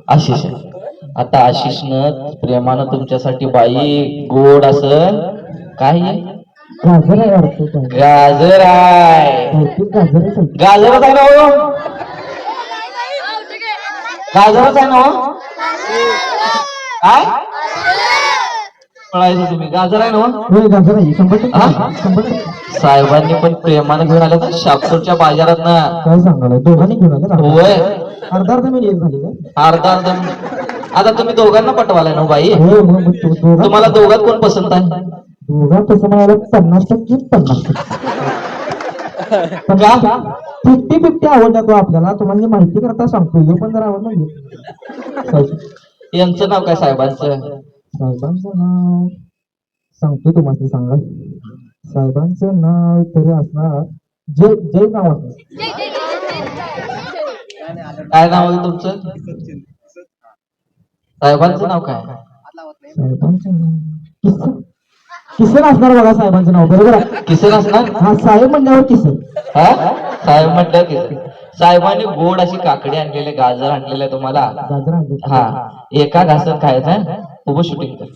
आशिष. आता आशिषनं प्रेमानं तुमच्यासाठी बाई गोड असं काही गाजर आहे वाटतं. गाजर आहे. गाजरच आहे ना हो, गाजरच आहे ना हो. काय पळायचं तुम्ही, गाजर आहे ना हो? गाजर आहे 100%. साहेबांनी पण प्रेमानं घेऊन आले तर शापूरच्या बाजारात ना. काय सांगायला दोघांनी घेऊन आले होय, अर्धा अर्धा मी एक झाली का अर्धा अर्धा. आता तुम्ही दोघांना पटवालाय ना बाई. तुम्हाला दोघात कोण पसंत आहे? दोघां तसं म्हणाला 50% 50%. का 50-50 आवडला तो आपल्याला. तुम्हाला माहिती करता सांगतो हे पण जर आवडला. यांचं नाव काय साहेबांचं? साहेबांचं नाव सांगतो तुम्हाला, सांगा. साहेबांचं नाव तरी असणार जय जय नाव असणार. काय नाव आहे तुमचं? साहेबांचं नाव काय? साहेबांचं नाव किसन असणार बघा. साहेबांचं नाव बरोबर आहे. किसन असणार. हा साहेब म्हणल्यावर किसन. हा साहेब म्हटलं किसन. साहेबांनी गोड अशी काकडी आणलेले, गाजर आणलेले तुम्हाला. गाजर आणले. हा, एका घासात खायचं. उभं शूटिंग कर.